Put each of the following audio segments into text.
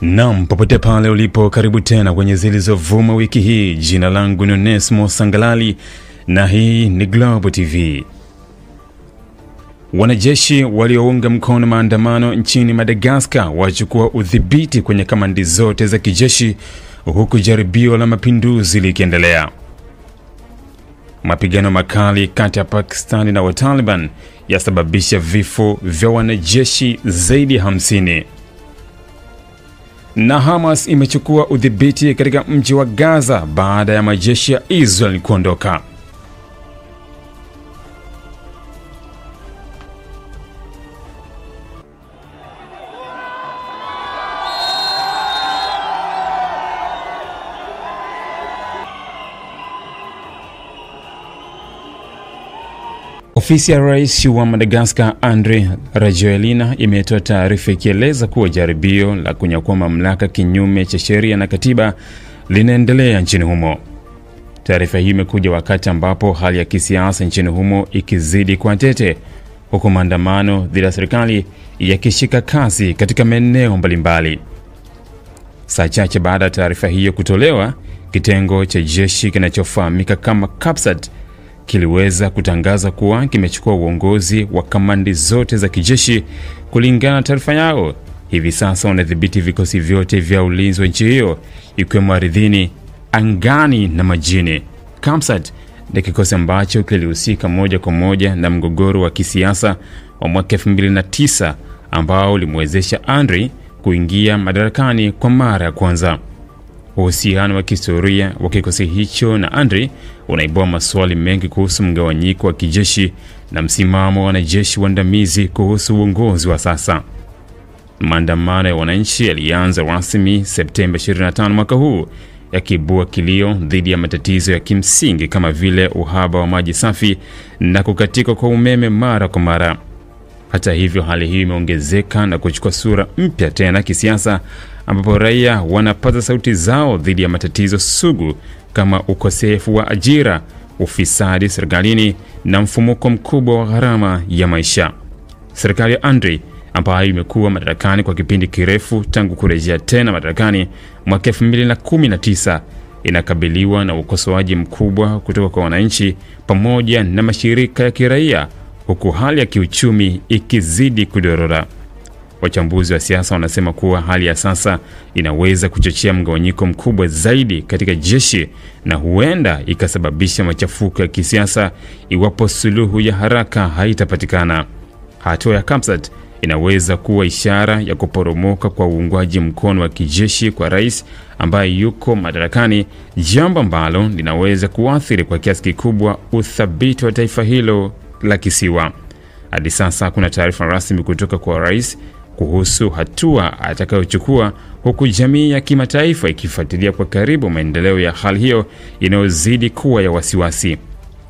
Naam, popote pale ulipo, karibu tena kwenye zilizovuma wiki hii. Jina langu ni Onesmo Sangalali na hii ni Global TV. Wanajeshi waliounga mkono maandamano nchini Madagascar wachukua udhibiti kwenye kamandi zote za kijeshi huku jaribio la mapinduzi likiendelea. Mapigano makali kati ya Pakistan na Taliban yasababisha vifo vya wanajeshi zaidi ya 50. Na Hamas imechukua udhibiti katika mji wa Gaza baada ya majeshi ya Israel kuondoka. Ofisi ya Rais wa Madagascar Andry Rajoelina imetoa taarifa ikieleza kuwa jaribio la kunyakua mamlaka kinyume cha sheria na katiba linaendelea nchini humo. Taarifa hii imekuja wakati ambapo hali ya kisiasa nchini humo ikizidi kuwa tete, huku maandamano dhidi ya serikali yakishika kasi katika maeneo mbalimbali. Saa chache baada ya taarifa hiyo kutolewa, kitengo cha jeshi kinachofahamika kama CAPSAT kiliweza kutangaza kuwa kimechukua uongozi wa kamandi zote za kijeshi. Kulingana na taarifa yao, hivi sasa wanadhibiti vikosi vyote vya ulinzi wa nchi hiyo, ikiwemo ardhini, angani na majini. CAPSAT ni kikosi ambacho kilihusika moja kwa moja na mgogoro wa kisiasa wa mwaka 2009 ambao ulimwezesha Andry kuingia madarakani kwa mara ya kwanza. Uhusiano wa kihistoria wa kikosi hicho na Andry unaibua maswali mengi kuhusu mgawanyiko wa kijeshi na msimamo wa wanajeshi waandamizi kuhusu uongozi wa sasa. Maandamano ya wananchi yalianza rasmi Septemba 25 mwaka huu, yakibua kilio dhidi ya matatizo ya kimsingi kama vile uhaba wa maji safi na kukatika kwa umeme mara kwa mara. Hata hivyo, hali hii imeongezeka na kuchukua sura mpya tena kisiasa, ambapo raia wanapaza sauti zao dhidi ya matatizo sugu kama ukosefu wa ajira, ufisadi serikalini na mfumuko mkubwa wa gharama ya maisha. Serikali ya Andry, ambayo imekuwa madarakani kwa kipindi kirefu tangu kurejea tena madarakani mwaka 2019, inakabiliwa na ukosoaji mkubwa kutoka kwa wananchi pamoja na mashirika ya kiraia, huku hali ya kiuchumi ikizidi kudorora. Wachambuzi wa siasa wanasema kuwa hali ya sasa inaweza kuchochea mgawanyiko mkubwa zaidi katika jeshi na huenda ikasababisha machafuko ya kisiasa iwapo suluhu ya haraka haitapatikana. Hatua ya CAPSAT inaweza kuwa ishara ya kuporomoka kwa uungwaji mkono wa kijeshi kwa rais ambaye yuko madarakani, jambo ambalo linaweza kuathiri kwa kiasi kikubwa uthabiti wa taifa hilo la kisiwa. Hadi sasa kuna taarifa rasmi kutoka kwa rais kuhusu hatua atakayochukua, huku jamii ya kimataifa ikifuatilia kwa karibu maendeleo ya hali hiyo inayozidi kuwa ya wasiwasi.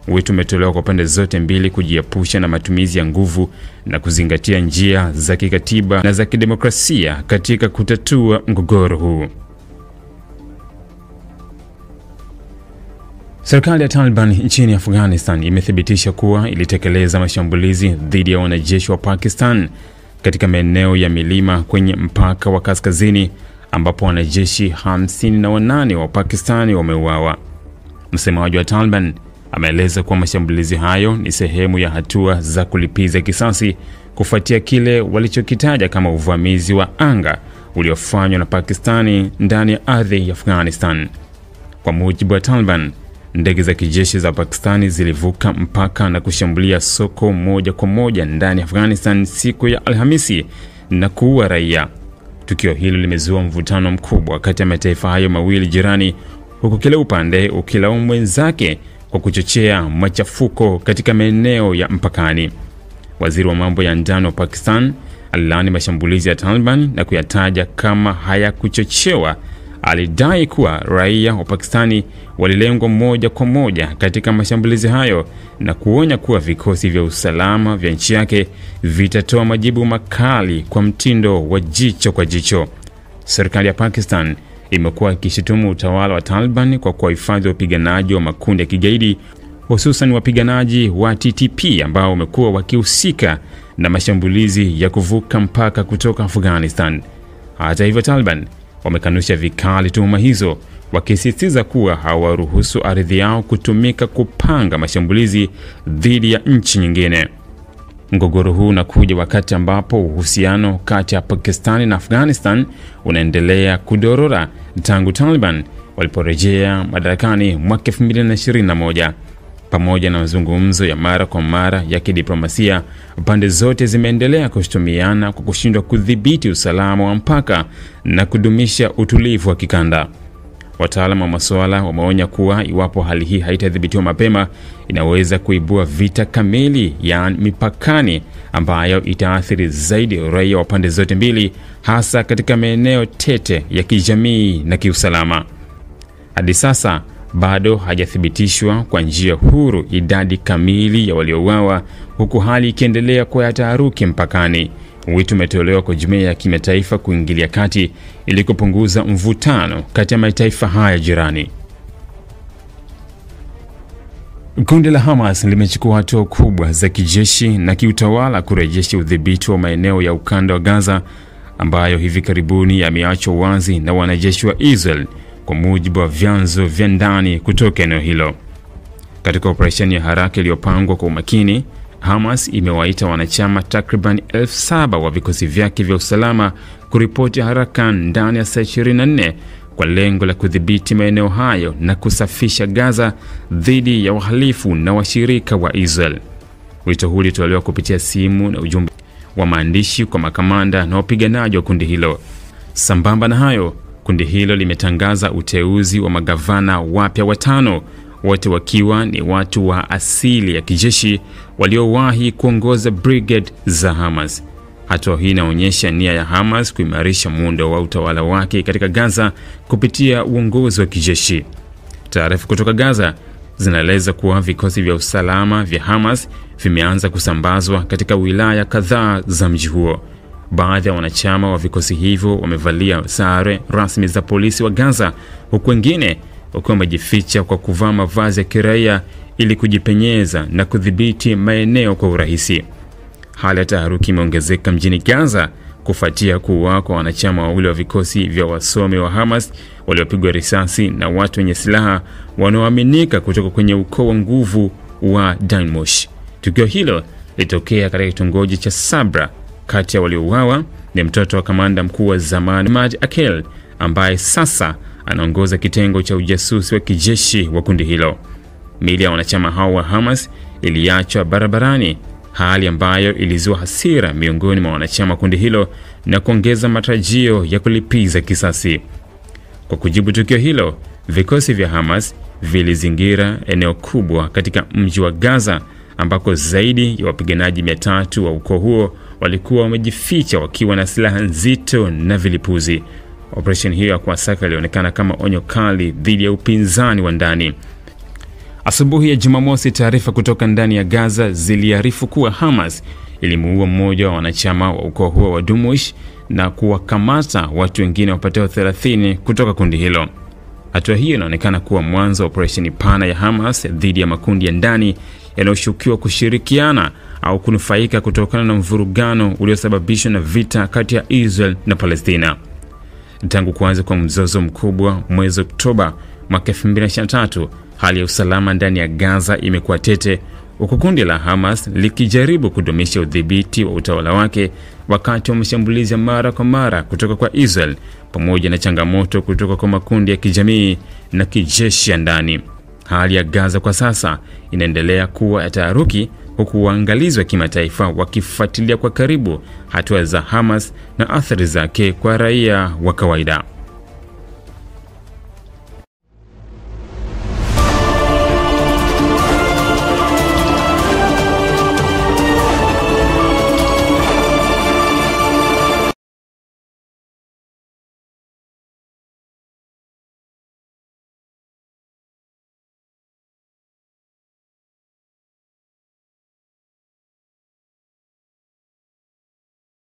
Wito umetolewa kwa pande zote mbili kujiepusha na matumizi ya nguvu na kuzingatia njia za kikatiba na za kidemokrasia katika kutatua mgogoro huu. Serikali ya Taliban nchini Afghanistan imethibitisha kuwa ilitekeleza mashambulizi dhidi ya wanajeshi wa Pakistan katika maeneo ya milima kwenye mpaka wa kaskazini, ambapo wanajeshi 58 wa Pakistani wameuawa. Msemaji wa Taliban ameeleza kuwa mashambulizi hayo ni sehemu ya hatua za kulipiza kisasi kufuatia kile walichokitaja kama uvamizi wa anga uliofanywa na Pakistani ndani ya ardhi ya Afghanistan. Kwa mujibu wa Taliban, ndege za kijeshi za Pakistani zilivuka mpaka na kushambulia soko moja kwa moja ndani ya Afghanistan siku ya Alhamisi na kuua raia. Tukio hilo limezua mvutano mkubwa kati ya mataifa hayo mawili jirani, huku kila upande ukilaumu mwenzake kwa kuchochea machafuko katika maeneo ya mpakani. Waziri wa mambo ya ndani wa Pakistan alilaani mashambulizi ya Taliban na kuyataja kama hayakuchochewa. Alidai kuwa raia wa Pakistani walilengwa moja kwa moja katika mashambulizi hayo na kuonya kuwa vikosi vya usalama vya nchi yake vitatoa majibu makali kwa mtindo wa jicho kwa jicho. Serikali ya Pakistan imekuwa ikishutumu utawala wa Taliban kwa kuwahifadhi wapiganaji wa makundi ya kigaidi, hususan wapiganaji wa TTP ambao wamekuwa wakihusika na mashambulizi ya kuvuka mpaka kutoka Afghanistan. Hata hivyo, Taliban wamekanusha vikali tuhuma hizo, wakisisitiza kuwa hawaruhusu ardhi yao kutumika kupanga mashambulizi dhidi ya nchi nyingine. Mgogoro huu unakuja wakati ambapo uhusiano kati ya Pakistan na Afghanistan unaendelea kudorora tangu Taliban waliporejea madarakani mwaka 2021. Pamoja na mazungumzo ya mara kwa mara ya kidiplomasia, pande zote zimeendelea kushutumiana kwa kushindwa kudhibiti usalama wa mpaka na kudumisha utulivu wa kikanda. Wataalamu wa masuala wameonya kuwa iwapo hali hii haitadhibitiwa mapema, inaweza kuibua vita kamili ya mipakani ambayo itaathiri zaidi raia wa pande zote mbili, hasa katika maeneo tete ya kijamii na kiusalama. Hadi sasa bado hajathibitishwa kwa njia huru idadi kamili ya waliouawa, huku hali ikiendelea kuwa ya taharuki mpakani. Wito umetolewa kwa jumuiya ya kimataifa kuingilia kati ili kupunguza mvutano kati ya mataifa haya jirani. Kundi la Hamas limechukua hatua kubwa za kijeshi na kiutawala kurejesha udhibiti wa maeneo ya ukanda wa Gaza ambayo hivi karibuni yameachwa wazi na wanajeshi wa Israel, kwa mujibu wa vyanzo vya ndani kutoka eneo hilo. Katika operesheni ya haraka iliyopangwa kwa umakini, Hamas imewaita wanachama takriban 7,000 wa vikosi vyake vya usalama kuripoti haraka ndani ya saa 24 kwa lengo la kudhibiti maeneo hayo na kusafisha Gaza dhidi ya wahalifu na washirika wa Israel. Wito huu ulitolewa kupitia simu na ujumbe wa maandishi kwa makamanda na wapiganaji wa kundi hilo. Sambamba na hayo, kundi hilo limetangaza uteuzi wa magavana wapya 5, wote wakiwa ni watu wa asili ya kijeshi waliowahi kuongoza brigade za Hamas. Hatua hii inaonyesha nia ya Hamas kuimarisha muundo wa utawala wake katika Gaza kupitia uongozi wa kijeshi. Taarifa kutoka Gaza zinaeleza kuwa vikosi vya usalama vya Hamas vimeanza kusambazwa katika wilaya kadhaa za mji huo. Baadhi ya wanachama wa vikosi hivyo wamevalia sare rasmi za polisi wa Gaza, huku wengine wakiwa wamejificha kwa kuvaa mavazi ya kiraia ili kujipenyeza na kudhibiti maeneo kwa urahisi. Hali ya taharuki imeongezeka mjini Gaza kufuatia kuuawa kwa wanachama wawili wa vikosi vya wasomi wa Hamas waliopigwa risasi na watu wenye silaha wanaoaminika kutoka kwenye ukoo wa nguvu wa Daimosh. Tukio hilo litokea katika kitongoji cha Sabra. Kati ya waliouawa ni mtoto wa kamanda mkuu wa zamani Ahmad Akel, ambaye sasa anaongoza kitengo cha ujasusi wa kijeshi wa kundi hilo. Miili ya wanachama hao wa Hamas iliachwa barabarani, hali ambayo ilizua hasira miongoni mwa wanachama kundi hilo na kuongeza matarajio ya kulipiza kisasi. Kwa kujibu tukio hilo, vikosi vya Hamas vilizingira eneo kubwa katika mji wa Gaza ambako zaidi ya wapiganaji 300 wa ukoo huo walikuwa wamejificha wakiwa na silaha nzito na vilipuzi. Operation hiyo ya kuwasaka ilionekana kama onyo kali dhidi ya upinzani wa ndani. Asubuhi ya Jumamosi, taarifa kutoka ndani ya Gaza ziliarifu kuwa Hamas ilimuua mmoja wa wanachama wa ukoo huo wa Daimosh na kuwakamata watu wengine wapatao 30 kutoka kundi hilo. Hatua hiyo inaonekana kuwa mwanzo wa operesheni pana ya Hamas dhidi ya makundi ya ndani yanayoshukiwa kushirikiana au kunufaika kutokana na mvurugano uliosababishwa na vita kati ya Israel na Palestina. Tangu kuanza kwa mzozo mkubwa mwezi Oktoba mwaka 2023, hali ya usalama ndani ya Gaza imekuwa tete, huku kundi la Hamas likijaribu kudumisha udhibiti wa utawala wake wakati wa mashambulizi mara kwa mara kutoka kwa Israel, pamoja na changamoto kutoka kwa makundi ya kijamii na kijeshi ya ndani. Hali ya Gaza kwa sasa inaendelea kuwa ya taharuki, huku waangalizi wa kimataifa wakifuatilia kwa karibu hatua za Hamas na athari zake kwa raia wa kawaida.